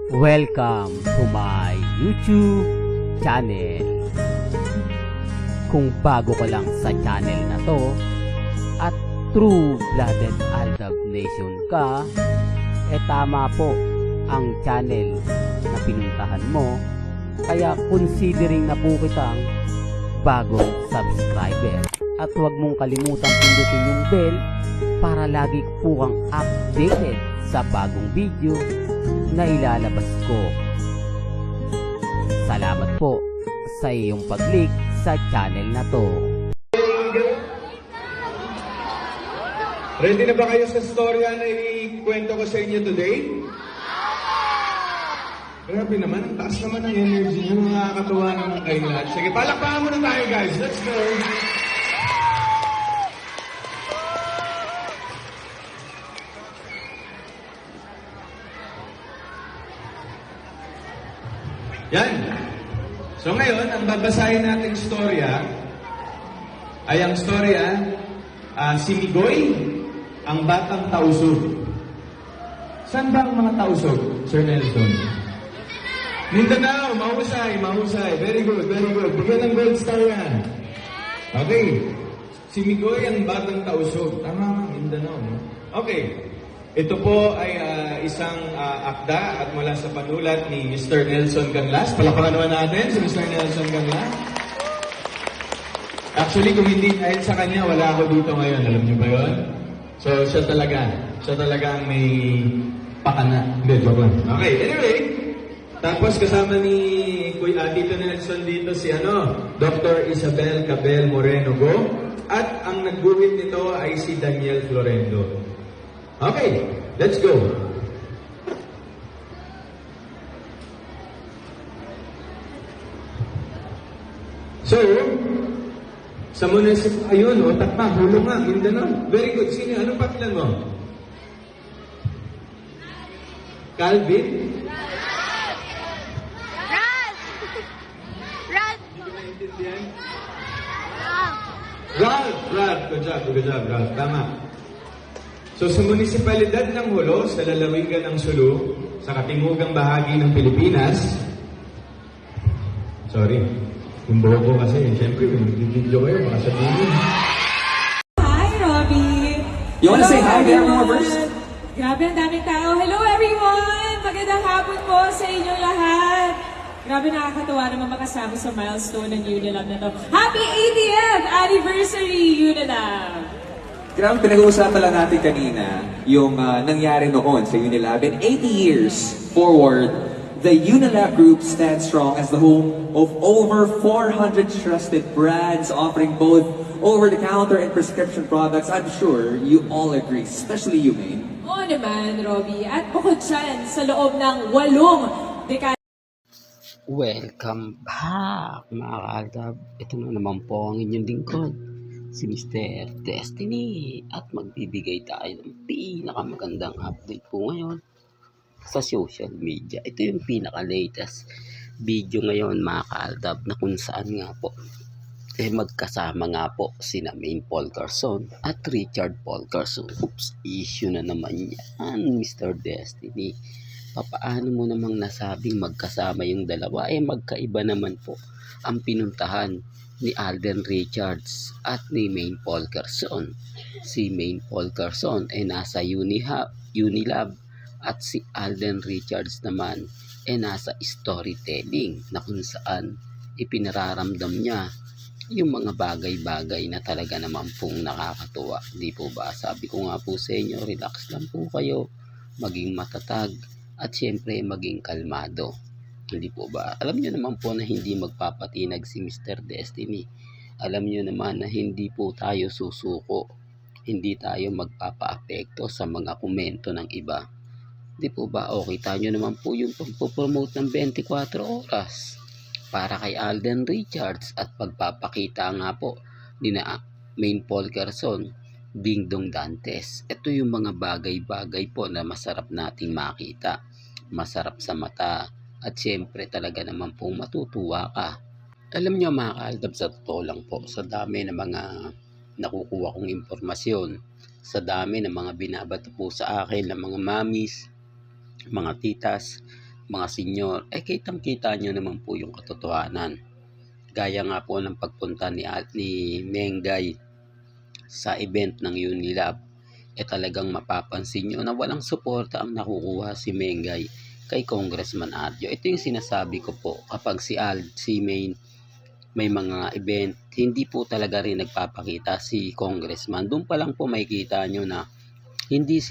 Welcome to my YouTube channel. Kung bago ka lang sa channel na to at true-blooded Aldab Nation ka, tama po ang channel na pinuntahan mo. Kaya considering na po kitang bagong subscriber. At huwag mong kalimutan pindutin yung bell para lagi po kang updated sa bagong video na ilalabas ko. Salamat po sa iyong pag-click sa channel na to. Ready na ba kayo sa storya na ikwento ko sa inyo today? Grabe naman, ang taas naman ng energy nyo. Nakakatuwa naman kayo lahat. Sige, palakpakan muna tayo guys. Let's go! Yan. So ngayon, ang babasahin nating storya ay ang storya si Migoy, ang batang tausog. Saan ba ang mga tausog, Sir Nelson? Mindanao, mahusay, mahusay. Very good, very good. Bigyan ng gold star yan. Okay. Si Migoy ang batang tausog. Tama, Mindanao. No? Okay. Ito po ay isang akda at mula sa panulat ni Mr. Nelson Canlas. Palakpakan naman natin si Mr. Nelson Canlas. Actually, kung hindi dahil sa kanya, wala ako dito ngayon. Alam niyo ba yun? So, siya talaga ang may pakana. Hindi, joke lang. Okay, anyway. Tapos kasama ni Tito Nelson dito si Dr. Isabel Cabel Moreno Go. At ang nagguhit nito ay si Daniel Florendo. Okay, let's go. So, sa munisip, ayun, takpa, hulong nga, Mindanao. Very good. Sino? Anong patilan mo? Calvin? Ralph. Good job, Ralph. Tama. So sa munisipalidad ng Jolo, sa lalawigan ng Sulu, sa katimugang bahagi ng Pilipinas, sorry, yung buho ko kasi, siyempre, video kayo, baka sabihin. Hi, Robbie! You wanna say hi there more first? Grabe, ang daming tao. Hello, everyone! Magandang hapon po sa inyong lahat. Grabe, nakakatuwa naman makasama sa milestone ng Unilab na to. Happy 80th anniversary, Unilab! Grabe, pinag-uusapan lang natin kanina yung nangyari noon sa Unilab. In 80 years forward, the Unilab Group stands strong as the home of over 400 trusted brands offering both over-the-counter and prescription products. I'm sure you all agree, especially you, Maine. Oo naman, Robbie. At bukod dyan, sa loob ng 8 dekada. Welcome back mga kaaldab. Ito na naman po ang inyong lingkod, si Mr. Destiny, at magbibigay tayo ng pinakamagandang update po ngayon sa social media. Ito yung pinaka-latest video ngayon mga kaaldab, na kung saan nga po magkasama nga po sina Maine Paul Carson at Richard Paul Carson. Oops, issue na naman yan, Mr. Destiny. Paano mo namang nasabing magkasama yung dalawa? Magkaiba naman po ang pinuntahan ni Alden Richards at ni Maine Paul Carson. Si Maine Paul Carson ay nasa Unilab at si Alden Richards naman ay nasa storytelling, na kung saan ipinararamdam niya yung mga bagay-bagay na talaga naman pong nakakatuwa. Di po ba? Sabi ko nga po sa inyo, relax lang po kayo, maging matatag, at siyempre maging kalmado. Hindi po ba? Alam nyo naman po na hindi magpapatinag si Mr. Destiny. Alam nyo naman na hindi po tayo susuko. Hindi tayo magpapaapekto sa mga komento ng iba. Hindi po ba? Okay, tayo naman po yung pagpopromote ng 24 oras para kay Alden Richards at pagpapakita nga po ni na Maine Paul Carson, Dingdong Dantes. Ito yung mga bagay-bagay po na masarap nating makita. Masarap sa mata. At syempre talaga naman pong matutuwa ka. Alam nyo mga kaaldab, sa totoo lang po, sa dami ng mga nakukuha kong impormasyon, sa dami ng mga binabato po sa akin ng mga mamis, mga titas, mga senyor, kitang-kita nyo naman po yung katotohanan. Gaya nga po ng pagpunta ni Mengay sa event ng Unilab, talagang mapapansin nyo na walang suporta ang nakukuha si Mengay kay Congressman Arjo. Ito yung sinasabi ko po, kapag si Main may mga event, hindi po talaga rin nagpapakita si Congressman. Doon pa lang po makikita nyo na hindi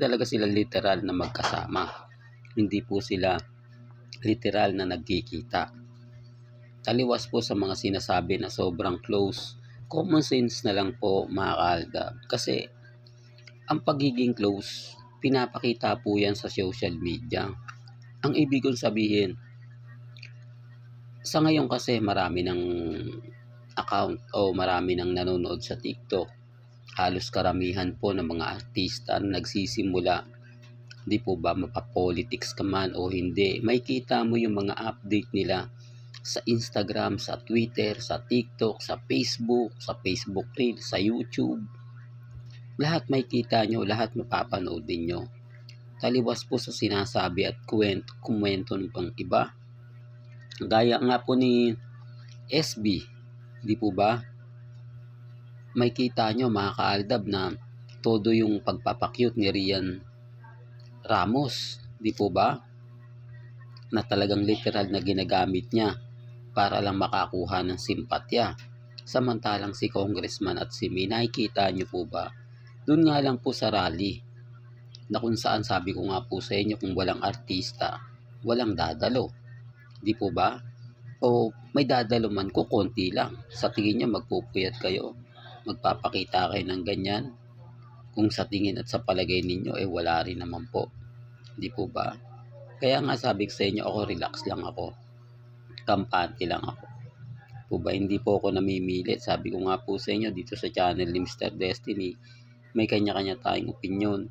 talaga sila literal na magkasama. Hindi po sila literal na nagkikita. Taliwas po sa mga sinasabi na sobrang close. Common sense na lang po, mga kaaldab. Kasi ang pagiging close, pinapakita po yan sa social media. Ang ibig kong sabihin, sa ngayon kasi marami ng account o marami ng nanonood sa TikTok. Halos karamihan po ng mga artista na nagsisimula, di po ba, mapapolitics ka man o hindi, may kita mo yung mga update nila sa Instagram, sa Twitter, sa TikTok, sa Facebook Reels, sa YouTube. Lahat may kita nyo, lahat mapapanood din nyo. Taliwas po sa sinasabi at komento ng pang iba. Gaya nga po ni SB, di po ba? May kita nyo, mga kaaldab, na todo yung pagpapakyut ni Rian Ramos, di po ba? Na talagang literal na ginagamit niya para lang makakuha ng simpatya. Samantalang si Congressman at si May, nakikita nyo po ba? Doon nga lang po sa rally, na kung saan sabi ko nga po sa inyo, kung walang artista, walang dadalo. Di po ba? O may dadalo man ko, konti lang. Sa tingin niya magpupuyat kayo, magpapakita kayo ng ganyan, kung sa tingin at sa palagay ninyo wala rin naman po. Di po ba? Kaya nga sabi ko sa inyo, ako relax lang ako, kampante lang ako po ba, hindi po ako namimilit. Sabi ko nga po sa inyo, dito sa channel ni Mr. Destiny, may kanya-kanya tayong opinion,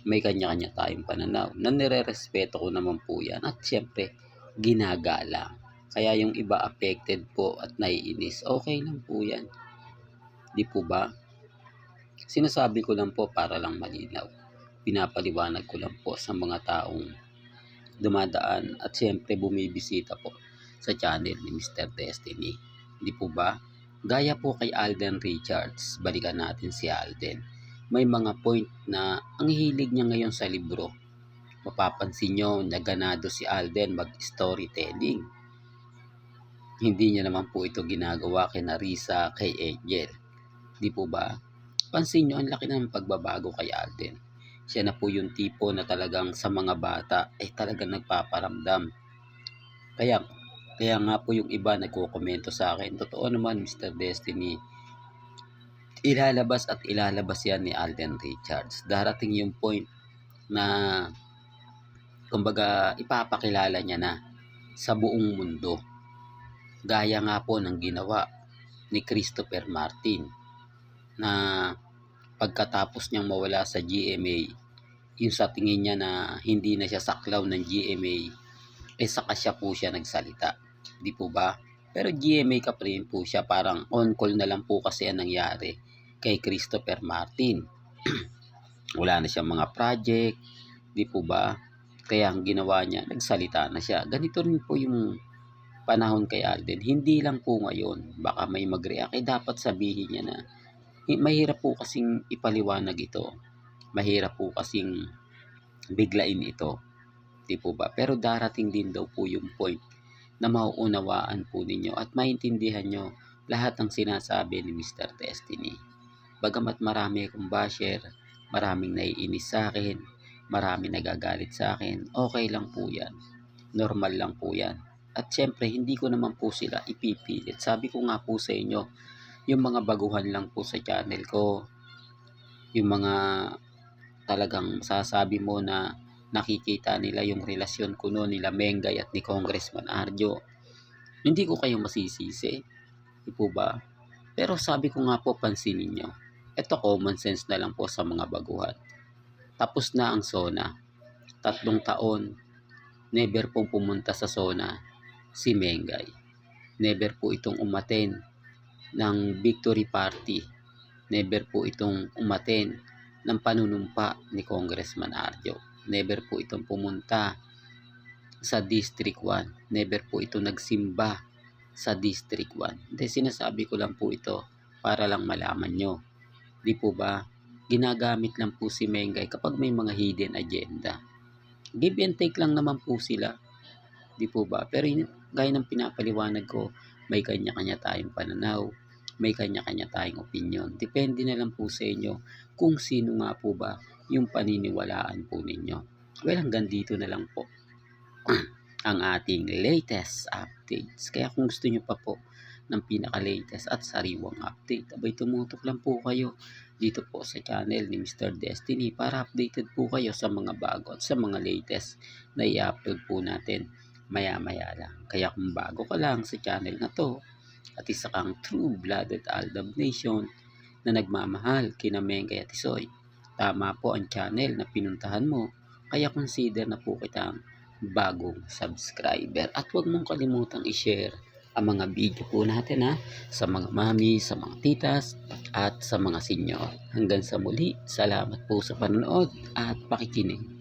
may kanya-kanya tayong pananaw, na nire-respeto ko naman po yan, at syempre ginagala. Kaya yung iba affected po at naiinis, okay lang po yan. Di po ba? Sinasabi ko lang po para lang malinaw. Pinapaliwanag ko lang po sa mga taong dumadaan at siyempre bumibisita po sa channel ni Mr. Destiny. Di po ba? Gaya po kay Alden Richards, balikan natin si Alden. May mga point na ang hilig niya ngayon sa libro. Mapapansin nyo, naganado si Alden mag-storytelling. Hindi niya naman po ito ginagawa kay Narisa, kay Angel. Di po ba? Pansin nyo, ang laki ng pagbabago kay Alden. Siya na po yung tipo na talagang sa mga bata talagang nagpaparamdam. Kaya nga po yung iba nagko-komento sa akin, totoo naman Mr. Destiny, ilalabas yan ni Alden Richards. Darating yung point na kumbaga ipapakilala niya na sa buong mundo. Gaya nga po ng ginawa ni Christopher Martin, na pagkatapos niyang mawala sa GMA, yung sa tingin niya na hindi na siya saklaw ng GMA, saka siya po siya nagsalita. Di po ba? Pero GMA ka pa rin po siya, parang on call na lang po kasi ang nangyari kay Christopher Martin. Wala na siyang mga project, di po ba? Kaya ang ginawa niya, nagsalita na siya. Ganito rin po yung panahon kay Alden. Hindi lang po ngayon, baka may mag-react, dapat sabihin niya na mahirap po kasing ipaliwanag ito. Mahirap po kasing biglain ito. Di po ba? Pero darating din daw po yung point na mauunawaan po ninyo at maintindihan nyo lahat ng sinasabi ni Mr. Destiny. Bagamat marami akong basher, maraming naiinis sa akin, maraming nagagalit sa akin, okay lang po yan. Normal lang po yan. At syempre, hindi ko naman po sila ipipilit. Sabi ko nga po sa inyo, yung mga baguhan lang po sa channel ko, yung mga talagang sasabi mo na nakikita nila yung relasyon ko noon nila Mengay at ni Congressman Arjo, hindi ko kayo masisisi. Di po ba? Pero sabi ko nga po, pansinin nyo. Ito common sense na lang po sa mga baguhan. Tapos na ang SONA. 3 taon, never pong pumunta sa SONA si Mengay. Never po itong umaten ng victory party. Never po itong umaten ng panunumpa ni Congressman Arjo. Never po itong pumunta sa District 1. Never po ito nagsimba sa District 1. Hindi, sinasabi ko lang po ito para lang malaman nyo. Di po ba? Ginagamit lang po si Mengay kapag may mga hidden agenda. Give and take lang naman po sila. Di po ba? Pero gaya ng pinapaliwanag ko, may kanya-kanya tayong pananaw, may kanya-kanya tayong opinion. Depende na lang po sa inyo kung sino nga po ba yung paniniwalaan po ninyo. Well, hanggang dito na lang po ang ating latest updates. Kaya kung gusto nyo pa po ng pinaka-latest at sariwang update, abay tumutok lang po kayo dito po sa channel ni Mr. Destiny para updated po kayo sa mga bago at sa mga latest na i-upload po natin maya-maya lang. Kaya kung bago ka lang sa channel na to at isa kang true-blooded Aldab Nation na nagmamahal kina Mengay at Isoy, tama po ang channel na pinuntahan mo, kaya consider na po kitang bagong subscriber. At huwag mong kalimutang i-share ang mga video po natin sa mga mami, sa mga titas, at sa mga senyor. Hanggang sa muli, salamat po sa panonood at pakikinig.